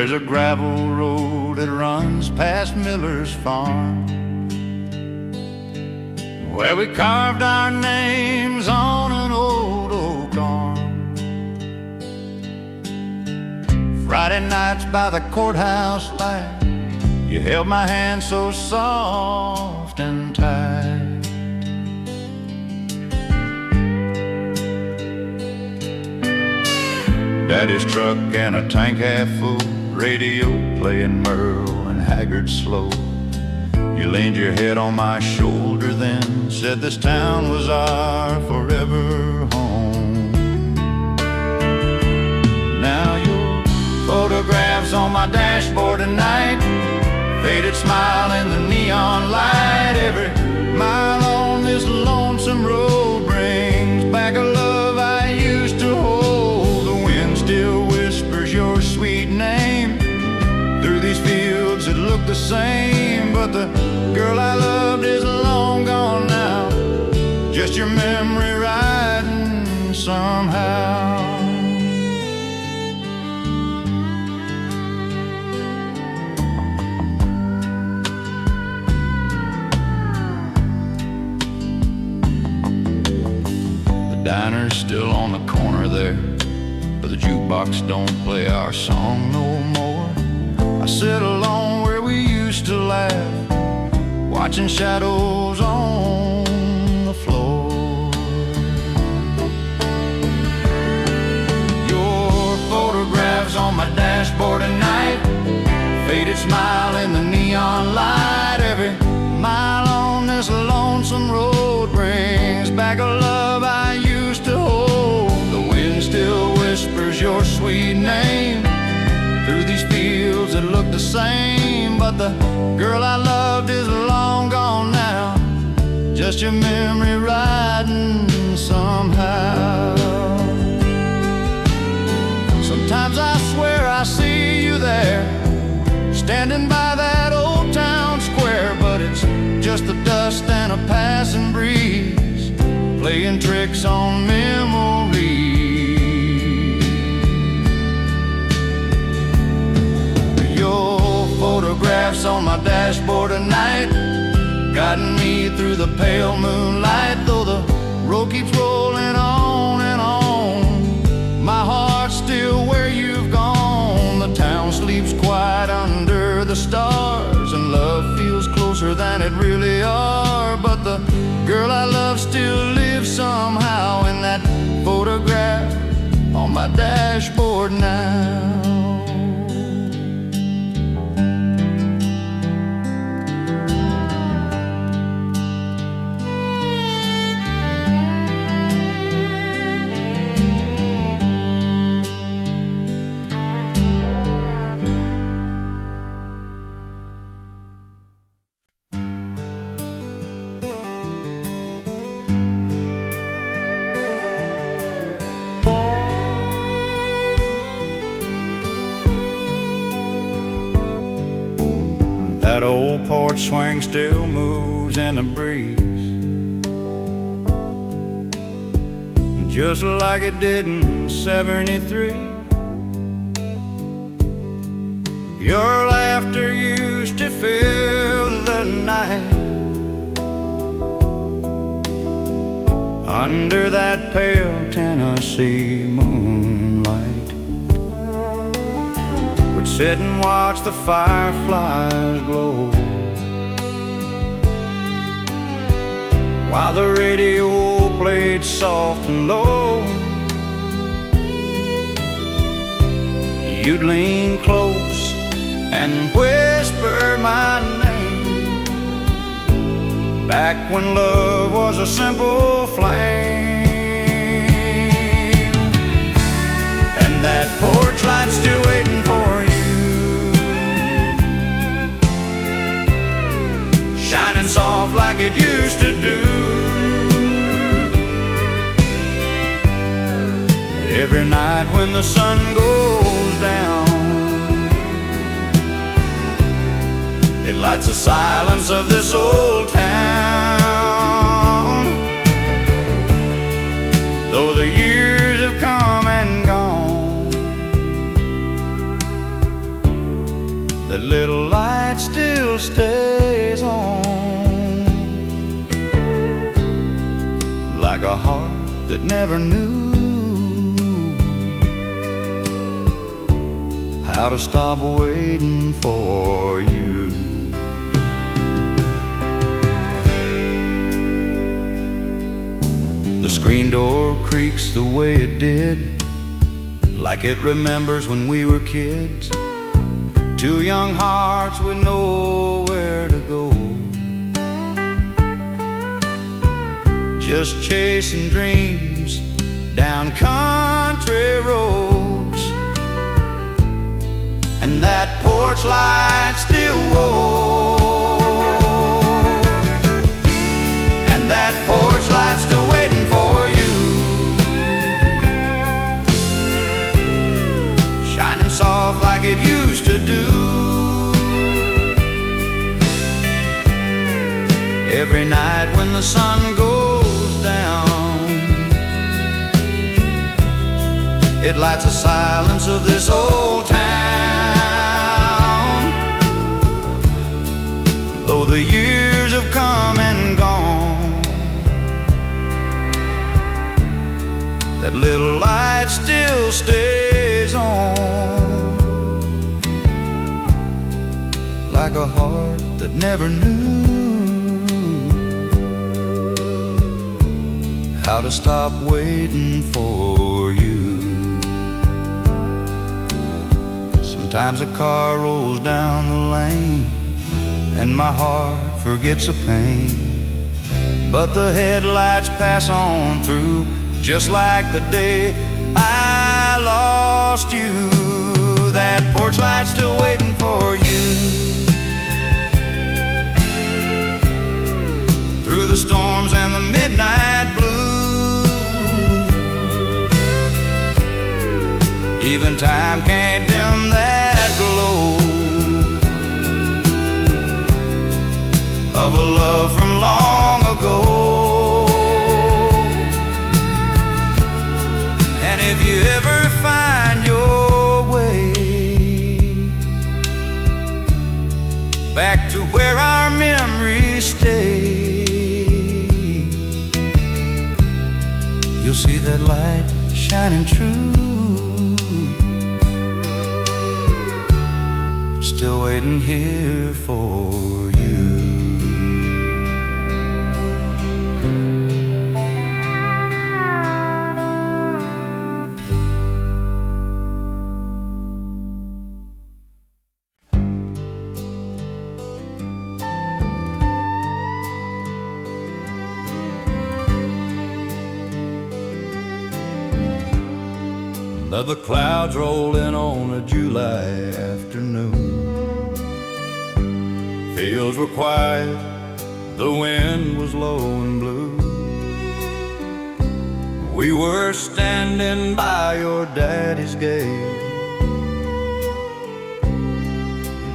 There's a gravel road that runs past Miller's farm, where we carved our names on an old oak arm. Friday nights by the courthouse light, you held my hand so soft and tight. Daddy's truck and a tank half full, radio playing Merle and Haggard slow. You leaned your head on my shoulder then, said this town was our forever home. Now your photographs on my dashboard tonight, faded smile in the neon light. Every mile on this lonesome road brings back a love I used to hold. The wind still whispers your sweet name through these fields that look the same, but the girl I loved is long gone now, just your memory riding somehow. The diner's still on the corner there, but the jukebox don't play our song no more. I sit alone where we used to laugh, watching shadows on the floor. Your photographs on my dashboard tonight, faded smile in the neon light. Every mile on this lonesome road brings back a love I used to hold. The wind still whispers your sweet name through these fields that look the same, but the girl I loved is long gone now, just your memory riding somehow. Sometimes I swear I see you there, standing by that old town square, but it's just the dust and a passing breeze, playing tricks on memories. Your photographs on my dashboard tonight, guiding me through the pale moonlight. Though the road keeps rolling on and on, my heart's still where you've gone. The town sleeps quiet under the stars, and love feels closer than it really are. But the girl I love still lives somehow in that photograph on my dashboard now. That old porch swing still moves in the breeze, just like it did in '73. Your laughter used to fill the night under that pale Tennessee moonlight. We'd sit and watch the fireflies glow while the radio played soft and low. You'd lean close and whisper my name, back when love was a simple flame. And that porch light's still waiting for you, shining soft like it used to do. Every night when the sun goes down, it lights the silence of this old town. Though the years have come and gone, little light still stays on, like a heart that never knew how to stop waiting for you. The screen door creaks the way it did, like it remembers when we were kids. Two young hearts with nowhere to go, just chasing dreams down country roads. And that porch light still rolls, and that porch light's still waiting for you, shining soft like it used to do. Every night when the sun goes down, it lights the silence of this old town. Though the years have come and gone, that little light still stays on, like a heart that never knew how to stop waiting for you. Sometimes a car rolls down the lane and my heart forgets a pain, but the headlights pass on through, just like the day I lost you. That porch light's still waiting for you, through the storms and the midnight blue. Even time can't dim that glow of a love from long ago. And if you ever find your way back to where our memories stay, you'll see that light shining true, still waiting here for you. The clouds roll in on a July afternoon. Fields were quiet, the wind was low and blue. We were standing by your daddy's gate.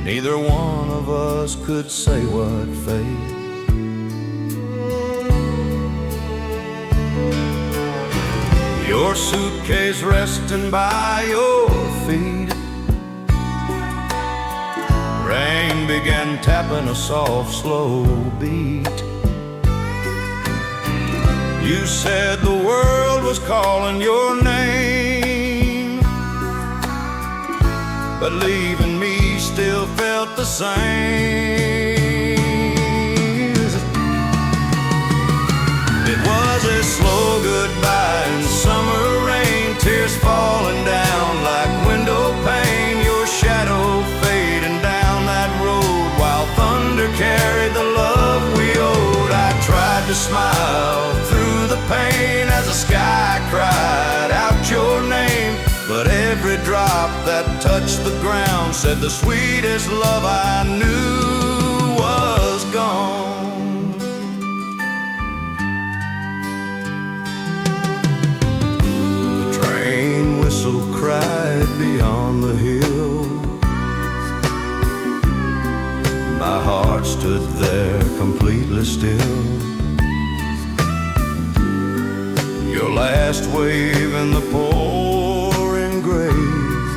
Neither one of us could say what fate. Your suitcase resting by your feet, rain began tapping a soft, slow beat. You said the world was calling your name, but leaving me still felt the same. It was a slow goodbye in summer rain, tears falling down like window pane, your shadow fading down that road while thunder carried the love we owed. I tried to smile through the pain as the sky cried out your name, but every drop that touched the ground said the sweetest love I knew was gone. Whistle cried beyond the hill. My heart stood there completely still. Your last wave in the pouring grave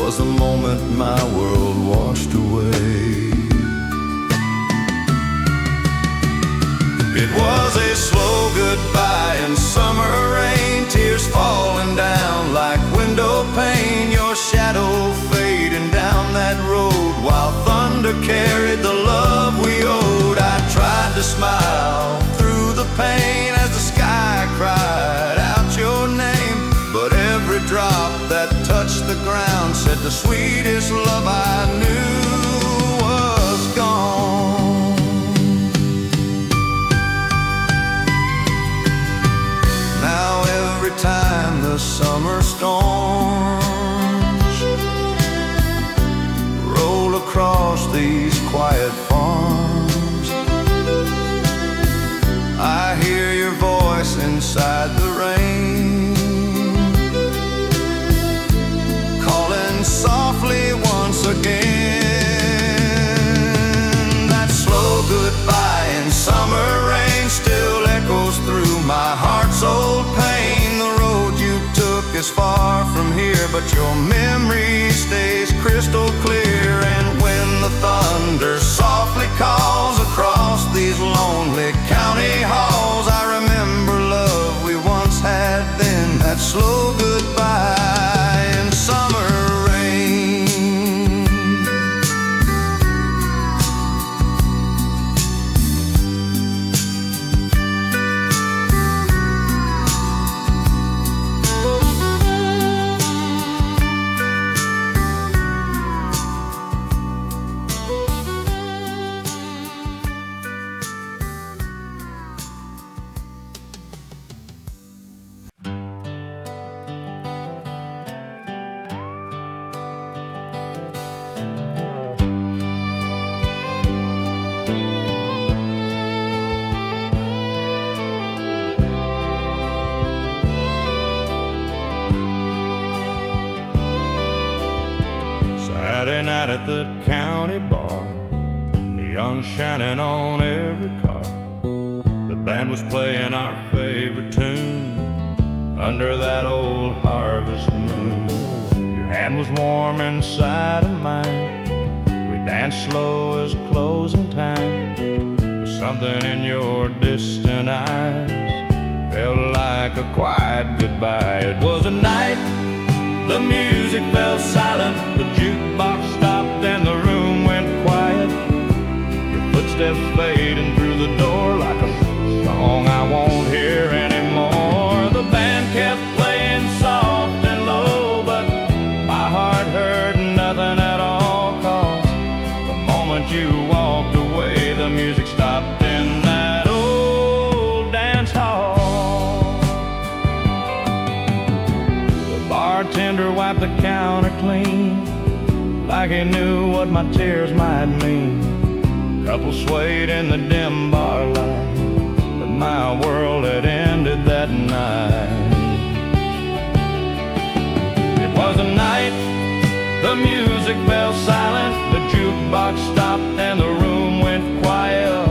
was the moment my world washed away. It was a slow goodbye in summer rain, tears falling down like window pane, your shadow fading down that road while thunder carried the love we owed. I tried to smile through the pain as the sky cried out your name, but every drop that touched the ground said the sweetest love I knew was gone. Now every time the summer storms roll across these quiet farms, I hear your voice inside the rain, calling softly once again. That slow goodbye in summer rain still echoes through my heart's old pain. The road you took is far from here, but your memory stays crystal clear. And when the thunder softly calls across these lonely county halls, I remember love we once had then, that slow goodbye in summer rain. Saturday night at the county bar, neon shining on every car. The band was playing our favorite tune under that old harvest moon. Your hand was warm inside of mine. We danced slow as closing time. But something in your distant eyes felt like a quiet goodbye. It was a night the music fell silent, the jukebox stopped and the room went quiet. Your footsteps fading through the door like a song I won't hear anymore. The band kept playing soft and low, but my heart heard nothing at all, 'cause the moment you walked away, the music stopped in that old dance hall. Bartender wiped the counter clean, like he knew what my tears might mean. Couple swayed in the dim bar light, but my world had ended that night. It was a night the music fell silent, the jukebox stopped and the room went quiet.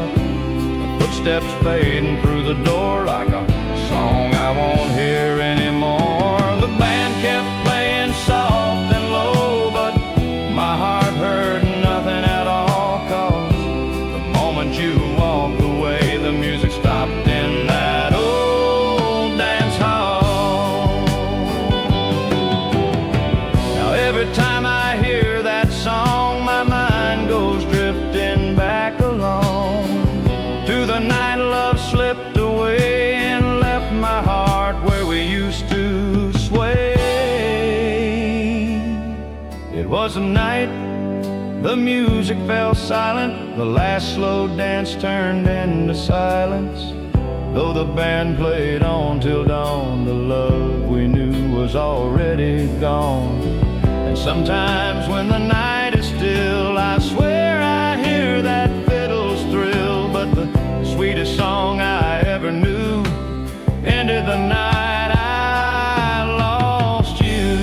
The footsteps fading through the door like a song I won't hear anymore. The band kept playing soft and low, but my heart heard nothing at all, 'cause the moment you walked away, the music stopped in that old dance hall. Now every time I hear that song, my mind goes drifting back along to the night love slipped away and left my heart where we used to sway. It was a night the music fell silent, the last slow dance turned into silence. Though the band played on till dawn, the love we knew was already gone. And sometimes when the night is still, I swear I hear that fiddle's thrill, but the sweetest song I ever knew ended the night I lost you.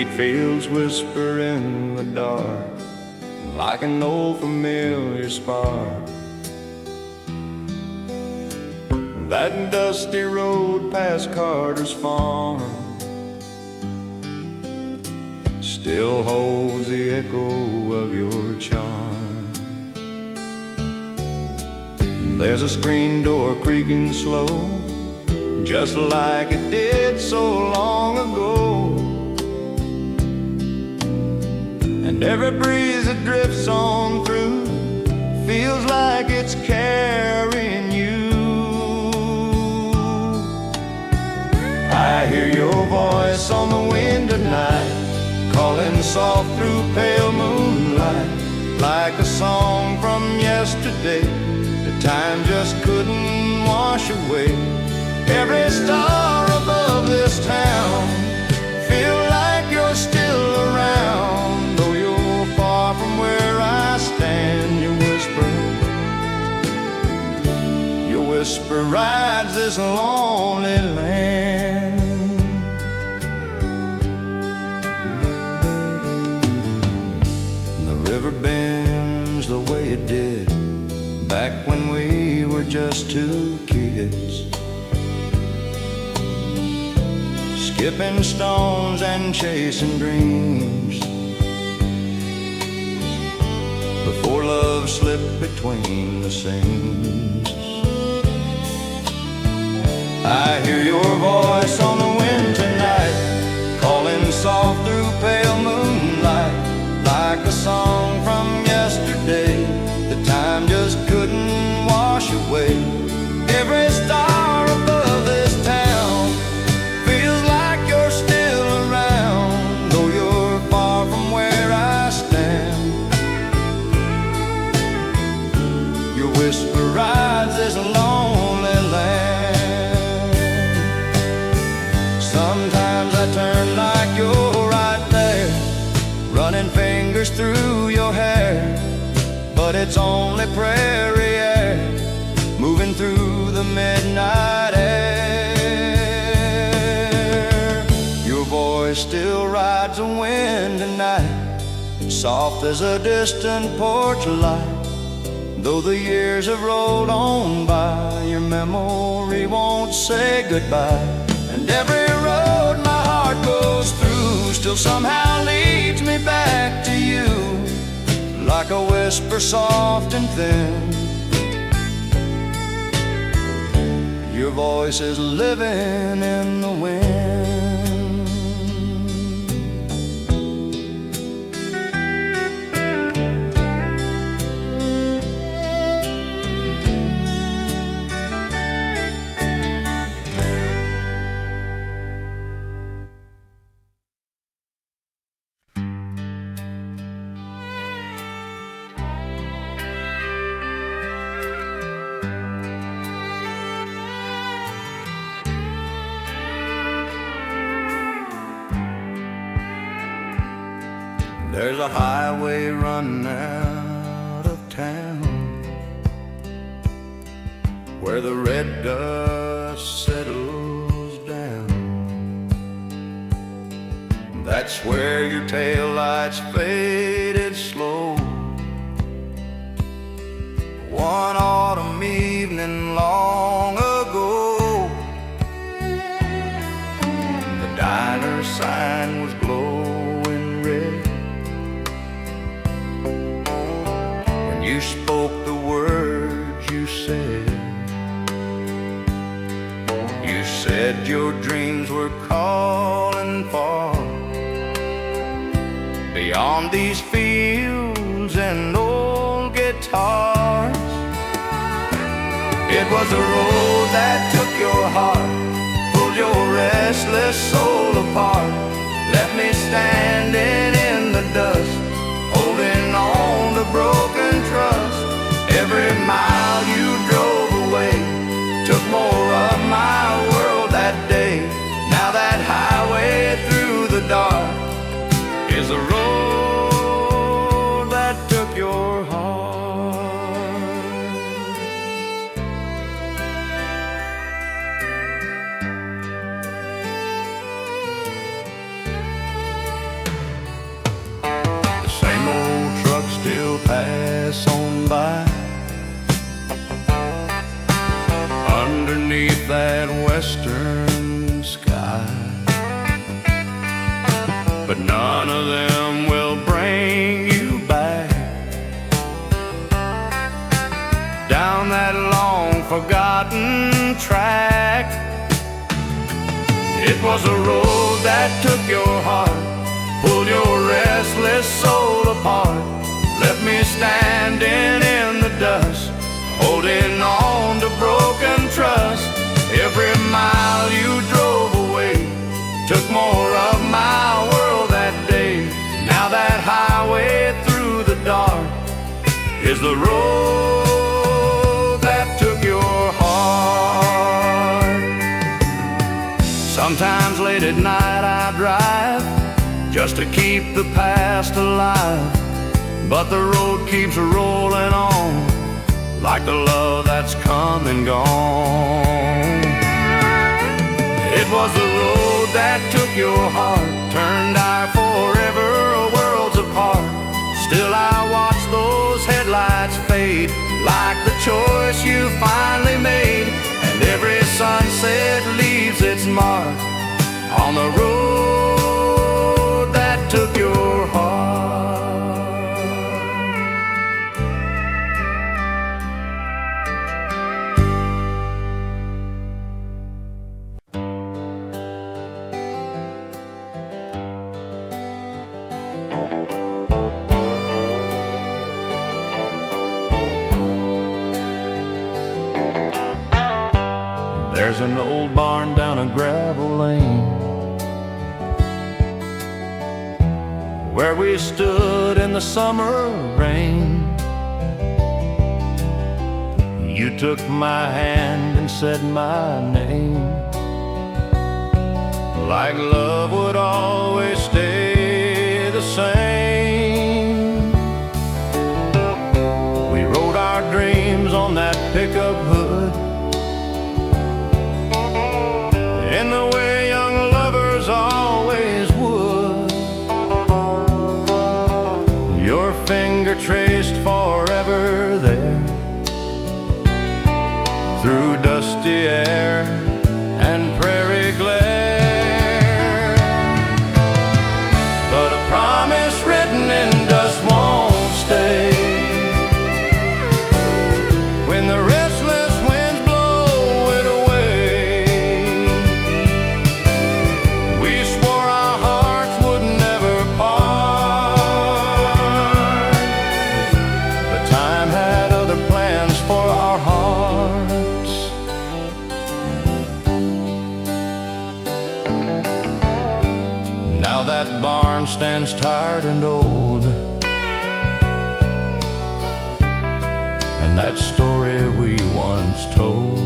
wheat fields whisper in the dark like an old familiar spark. That dusty road past Carter's farm still holds the echo of your charm. There's a screen door creaking slow, just like it did so long ago. And every breeze that drifts on through feels like it's carrying you. I hear your voice on the wind tonight, calling soft through pale moonlight, like a song from yesterday that time just couldn't wash away. Every star above this town feel like you're still around, though you're far from where I stand. Your whisper rides this lonely land. The river bends the way it did back when we were just two kids, skipping stones and chasing dreams, before love slipped between the seams. I hear your voice on the wind tonight, calling soft through pale moonlight, like a song from yesterday that time just couldn't wash away. Every star above this town feels like you're still around, though you're far from where I stand. Your whisper rides this lonely land. Sometimes I turn like you're right there, running fingers through your hair, but it's only prairie air moving through the midnight air. Your voice still rides the wind tonight, soft as a distant porch light. Though the years have rolled on by, your memory won't say goodbye. And every road my heart goes through still somehow leads me back to you, like a whisper soft and thin. Your voice is living in the wind. There's a highway running out of town where the red dust settles down. That's where your taillights faded slow one autumn evening long ago. The diner sign was glowing red. You spoke the words you said. You said your dreams were calling far, beyond these fields and old guitars. It was a road that took your heart, pulled your restless soul apart, left me standing in the dust, holding on to broken trust. Every mile you drove away took more of my world that day. Now that highway through the dark is a road that took your heart. pass on by. Underneath that western sky, but none of them will bring you back down that long forgotten track. It was a road that took your heart, pulled your restless soul apart, left me standing in the dust, holding on to broken trust. Every mile you drove away took more of my world that day. Now that highway through the dark is the road that took your heart. Sometimes late at night I drive just to keep the past alive, but the road keeps rolling on like the love that's come and gone. It was the road that took your heart, turned our forever worlds apart. Still I watch those headlights fade, like the choice you finally made. And every sunset leaves its mark on the road that took your heart. There's an old barn down a gravel lane where we stood in the summer rain. You took my hand and said my name, like love would always stay the same. We rode our dreams on that pickup hood in the way young lovers always would. Your finger traced forever there, through dusty air and prairie glare. But a promise written in dust won't stay. When the restless winds blow it away, we swore our hearts would never part. But time had other plans for our hearts. Now that barn stands tired and old, and that story we once told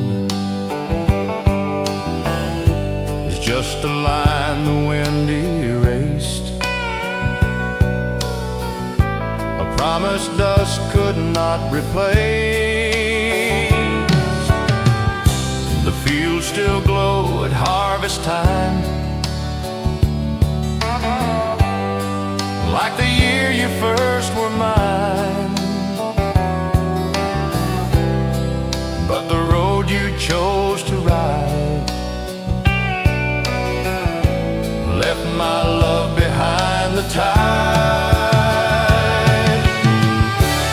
is just a line the wind erased, a promise dust could not replace. The fields still glow at harvest time, like the year you first were mine. But the road you chose to ride left my love behind the tide.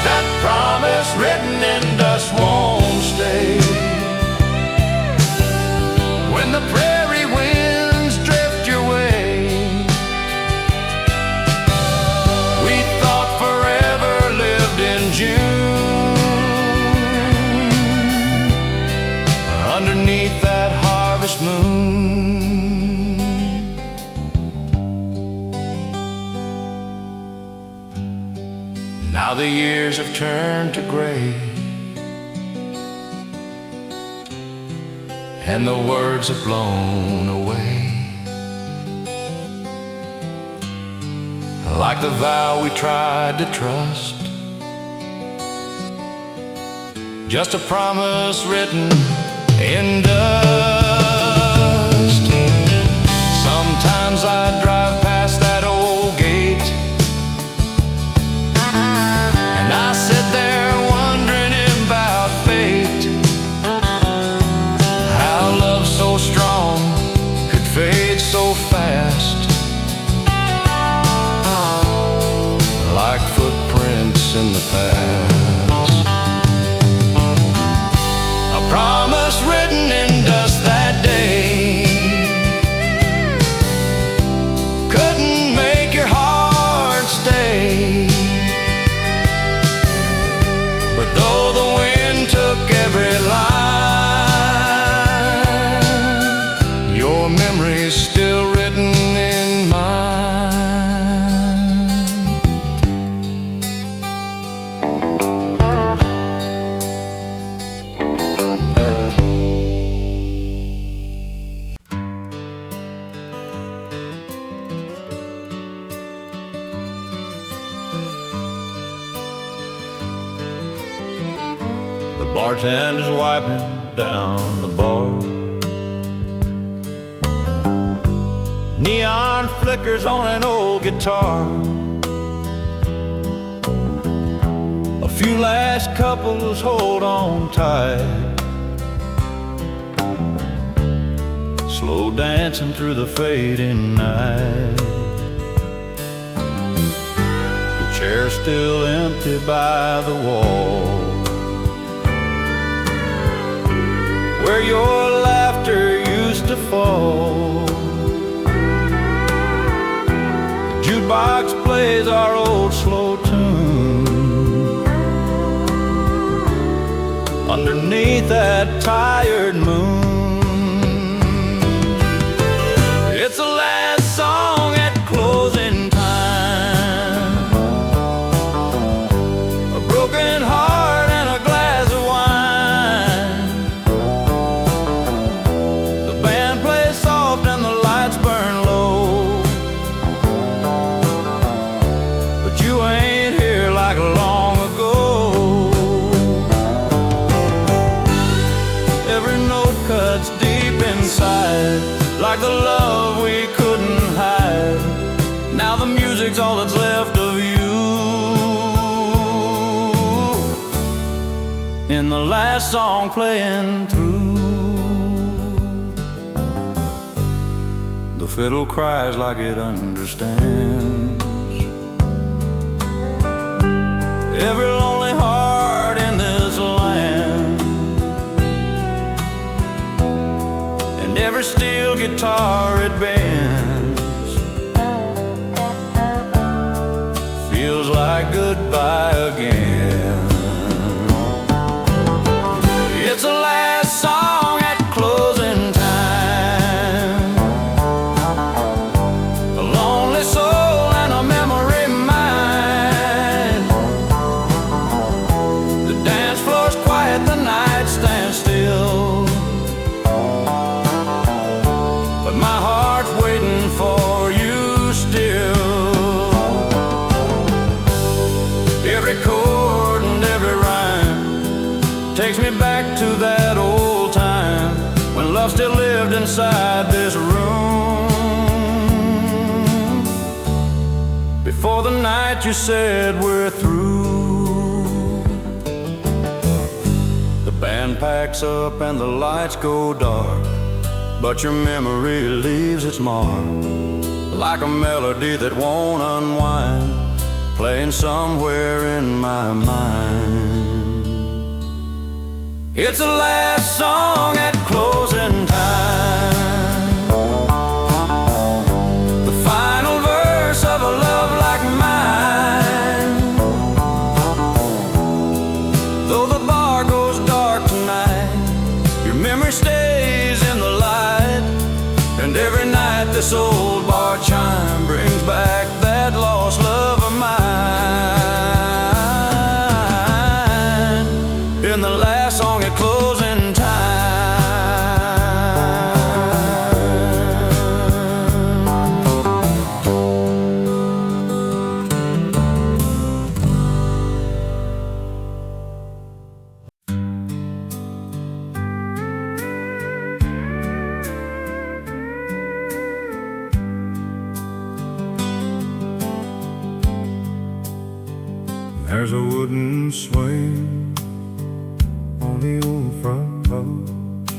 That promise written in dust won't stay. When the prairie winds drift your way, we thought forever lived in June, underneath that harvest moon. Now the years have turned to gray, and the words have blown away, like the vow we tried to trust, just a promise written in dust. Sometimes I drive past that old gate, and I in the past. A promise written in dust that day couldn't make your heart stay. But though the wind took every line, your memory's still written in mine. The bartender's wiping down the bar. Neon flickers on an old guitar. A few last couples hold on tight, slow dancing through the fading night. The chair's still empty by the wall where your laughter used to fall. The jukebox plays our old slow tune underneath that tired moon. It's the last song at closing time, a broken heart and a glass of wine. The band plays soft and the lights burn low, but you ain't here like long ago. Every note cuts deep inside, like the love we couldn't hide. Now the music's all that's left of you. In the last song playing through, the fiddle cries like it understands every lonely heart in this land, and every steel guitar it bends feels like goodbye again. It's the last song at closing time, a lonely soul and a memory mind. The dance floor's quiet, the night stands still, but my heart's waiting for you still. Every chord and every rhyme takes me back to that old time when love still lived inside this room. Before the night you said we're through, the band packs up and the lights go dark, but your memory leaves its mark like a melody that won't unwind, playing somewhere in my mind. It's the last song at closing time, the final verse of a love like mine. Though the bar goes dark tonight, your memory stays in the light, and every night this old bar chime brings back that lost love of mine. In the last song at closing There's a wooden swing on the old front porch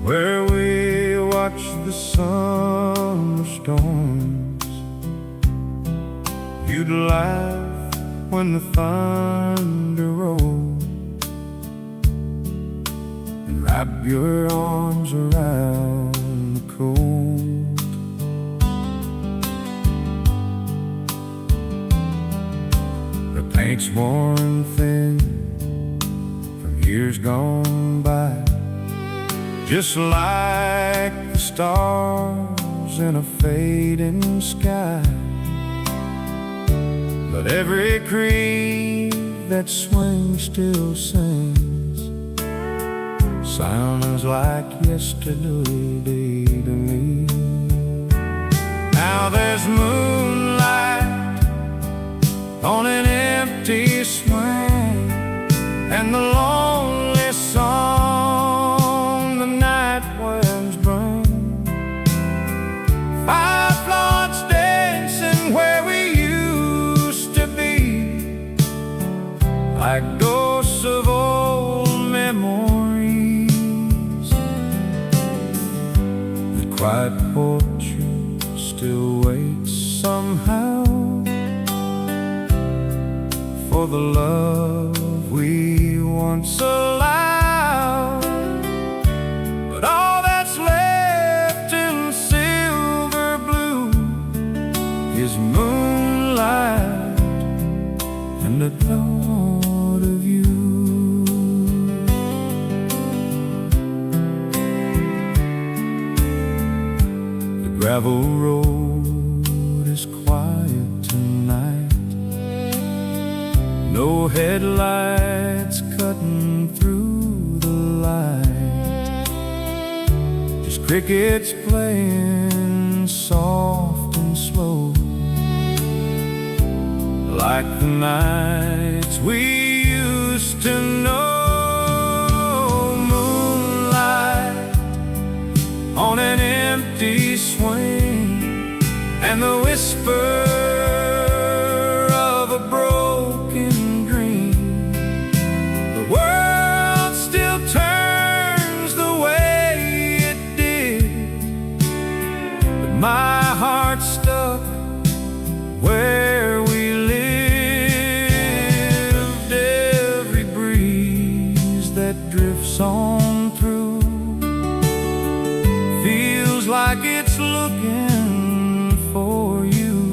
where we watch the summer storms. You'd laugh when the thunder rolls, and wrap your arms around the cold. The paint's worn thin from years gone by, just like the stars in a fading sky. But every creek that swings still sings sounds like yesterday to me. Now there's moonlight on an empty swing, and the lonely song the night winds bring. Fireflies dancing where we used to be, like ghosts of old memories. The quiet porch still waits somehow for the love we once allowed. But all that's left in silver blue is moonlight and the thought of you. The gravel road is quiet tonight, no headlights cutting through the light, just crickets playing soft and slow, like the nights we used to know. Moonlight on an empty swing, and the whisper of a broken dream. The world still turns the way it did, but my heart's stuck where we lived. Every breeze that drifts on through feels like it's looking for you,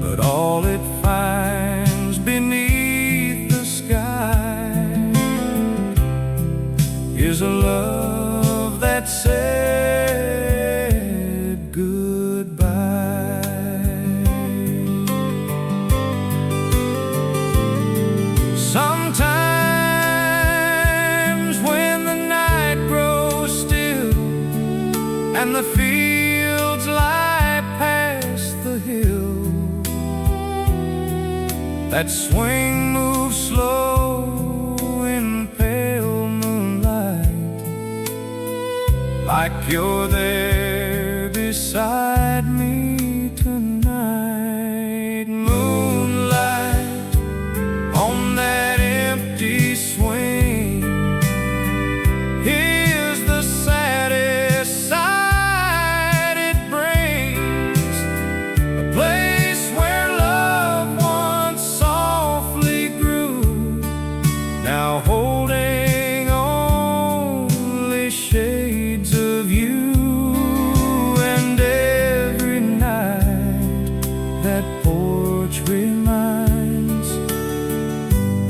but all it finds beneath the sky is a love that said goodbye. Sometimes when the night grows still and the fields lie past the hill, that swing moves slow in pale moonlight, like you're there beside me tonight. Moonlight on that empty swing, here's the saddest sight it brings. A place where love once softly grew, now holding only shades of you. And every night that porch reminds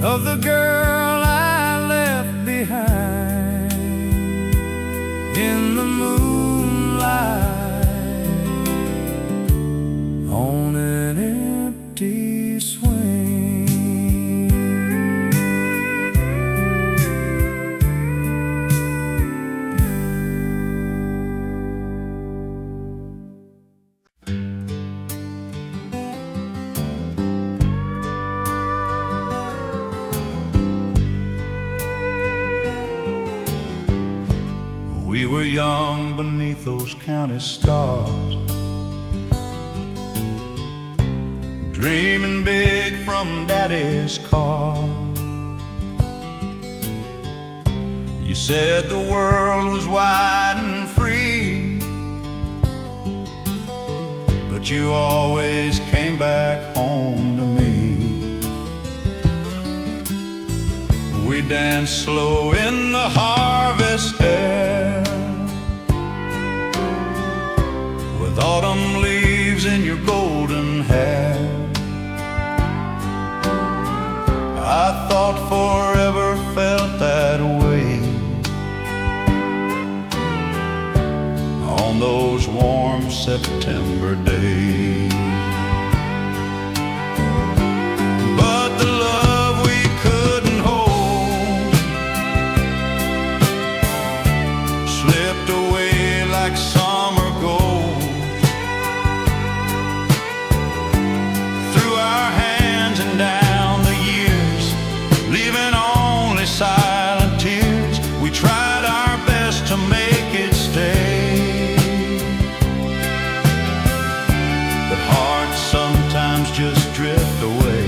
of the girl I left behind in the moonlight on an empty swing. We were young beneath those county stars, dreaming big from Daddy's car. You said the world was wide and but you always came back home dance slow in the harvest air, with autumn leaves in your golden hair. I thought forever felt that way on those warm September days. But the love we couldn't hold slipped away like summer gold through our hands and down the years, leaving only silent tears. We tried our best to make it stay, but hearts sometimes just drift away,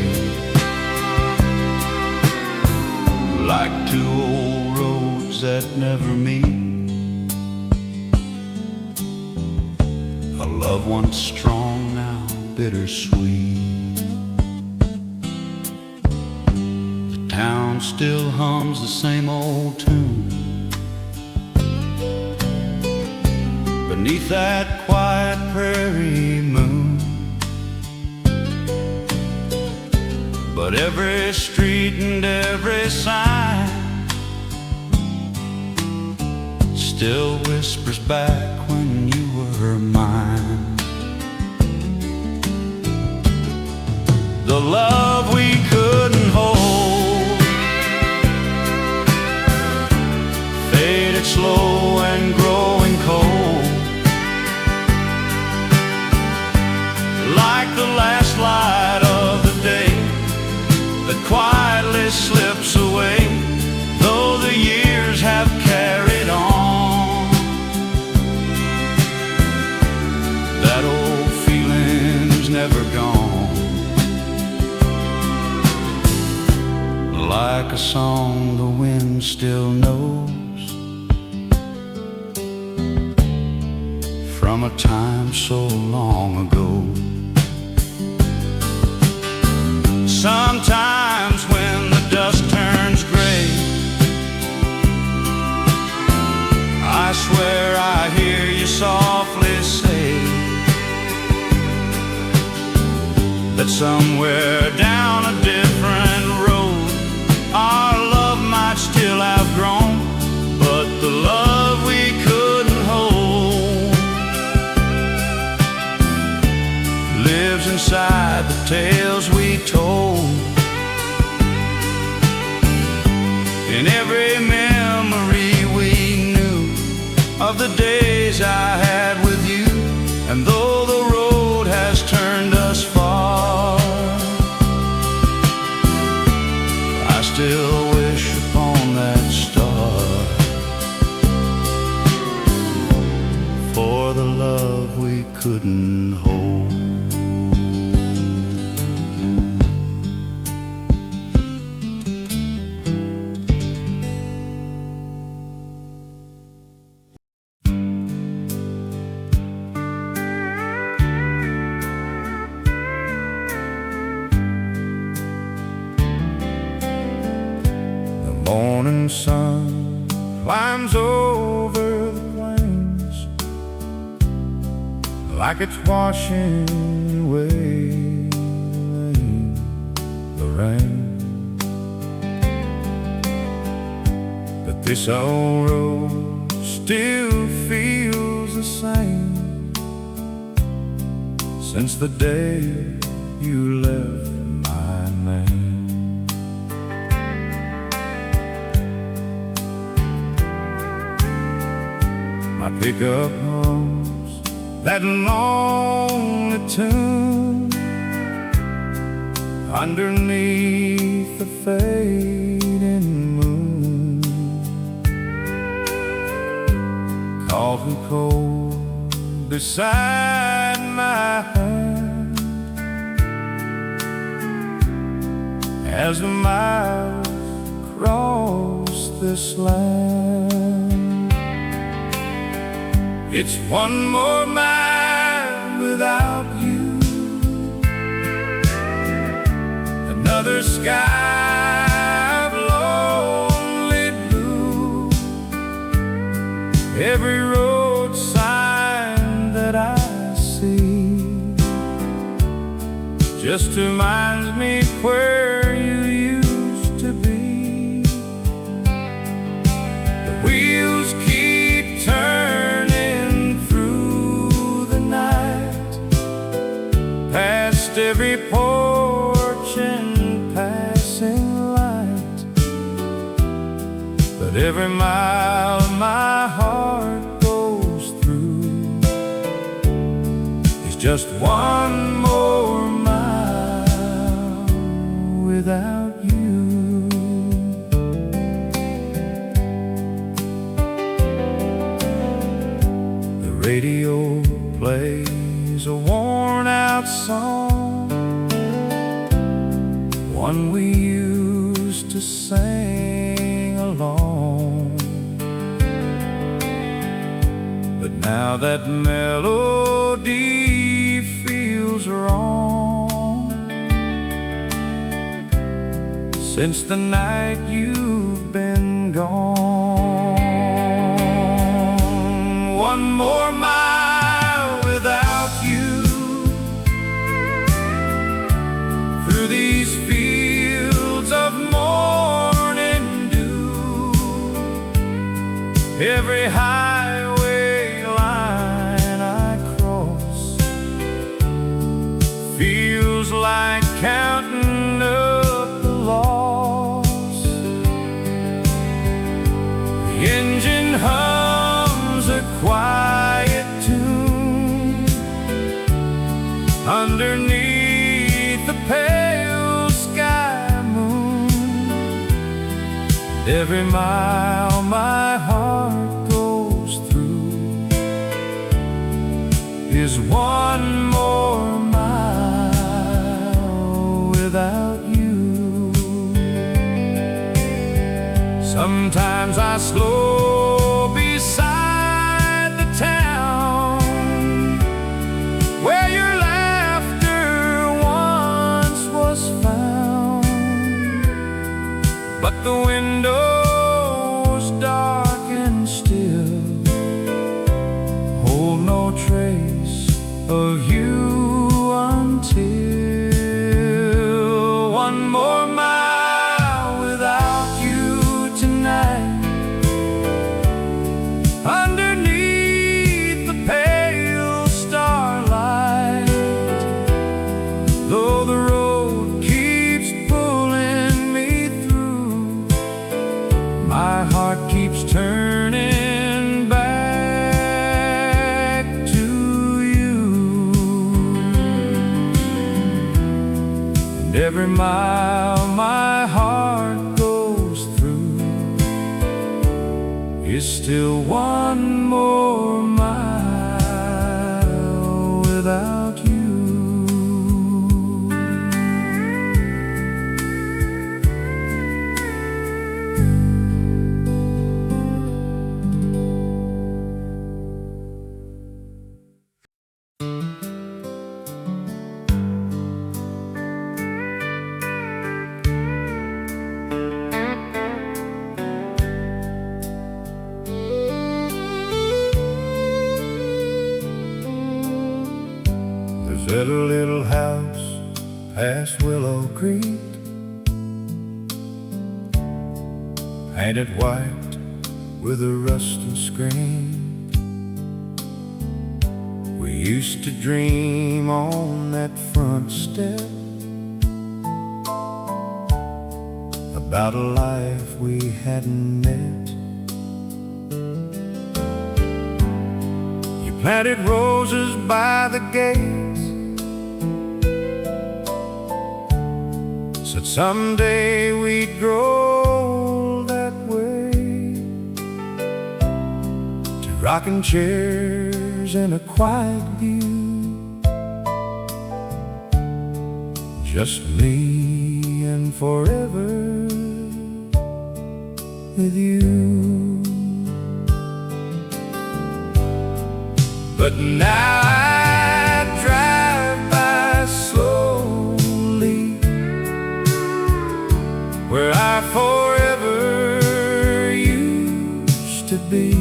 like two old roads that never meet. A love once strong, now bittersweet. The town still hums the same old tune beneath that quiet prairie moon. But every street and every sign still whispers back when you were mine. The love we couldn't hold faded slow and growing cold, like the last light of the day that quietly slips away, though the years have carried on. That old feeling's never gone, like a song the wind still knows from a time so long ago. Sometimes when the dust turns gray, I swear I hear you softly say that somewhere down a different road our love might still have grown, but the love we couldn't hold lives inside the tales we told. In every memory we knew of the days I had with you, and though the road has turned us far, I still wish upon that star for the love we couldn't hold. Morning sun climbs over the plains like it's washing away the rain, but this old road still feels the same since the day you left my name. My pickup hums that lonely tune underneath the fading moon. Coffee cold beside my hand as the miles cross this land. It's one more mile without you, another sky of lonely every road sign that I see just reminds me where you used to be. The wheels keep turning through the night, past every porch and passing light. But every mile my heart goes through is just one more mile without you. The radio plays a worn-out song, one we used to sing along. But now that melody feels wrong, since the night you've been gone. One more mile without you, through these fields of morning dew. Every highway line I cross feels like counting up the loss. The engine hums a quiet tune underneath the pale sky moon. Every mile my heart goes through is one more mile without you. Sometimes I slow beside the town where your laughter once was found, but the windows dark and still hold no trace of you until one more mile without you tonight, underneath the pale starlight. Though the road keeps pulling me through, my heart keeps turning back to you. And every mile my heart goes through is still one more mile without you. There's a little house past Willow Creek, painted white with a rusty screen. We used to dream on that front step about a life we hadn't met. You planted roses by the gates, said someday we'd grow that way, to rocking chairs in a quiet view, just me and forever with you. But now I drive by slowly, where I forever used to be.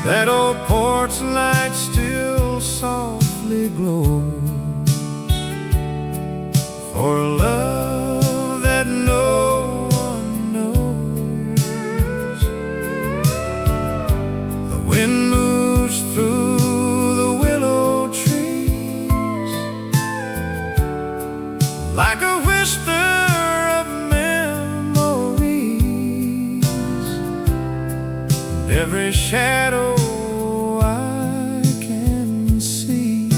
That old porch light still softly glows for a love that no one knows. The wind moves through the willow trees like a whisper of memories, and every shadow I can see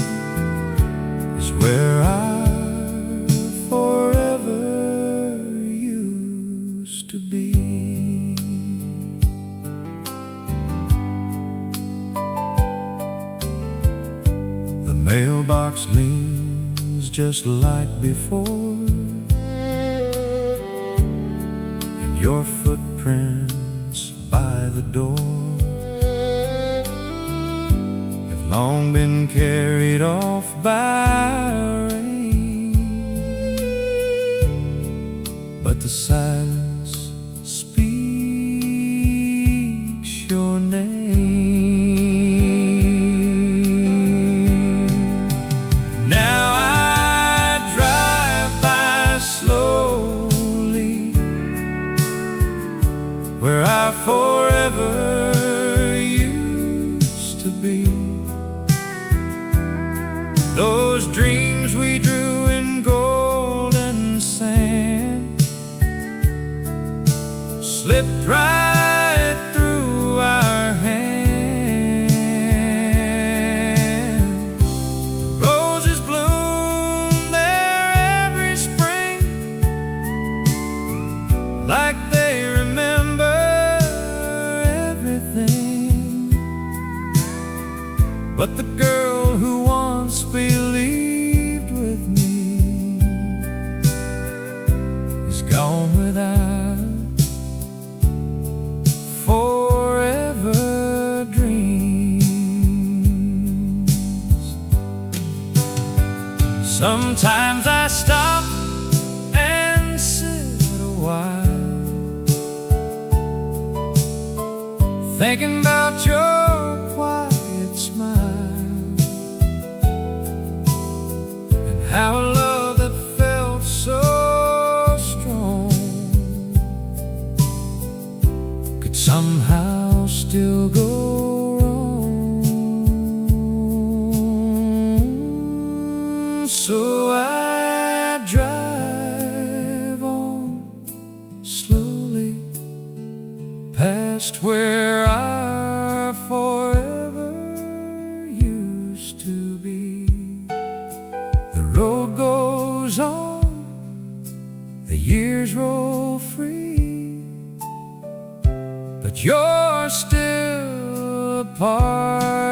is where I forever used to be. The mailbox leans just like before, and your footprints by the door have long been carried off by rain, but the silence speaks your name. Now I drive by slowly where I forever used to be. Those dreams we drew in golden sand slipped right through our hands. Roses bloom there every spring, like they remember everything. But the girl who once believed with me is gone without forever dreams. Sometimes I stop and sit a while, thinking about your quiet smile, and how a love that felt so strong could somehow still go wrong. So I drive on slowly past where our forever used to be. The road goes on, the years roll free, but you're still a part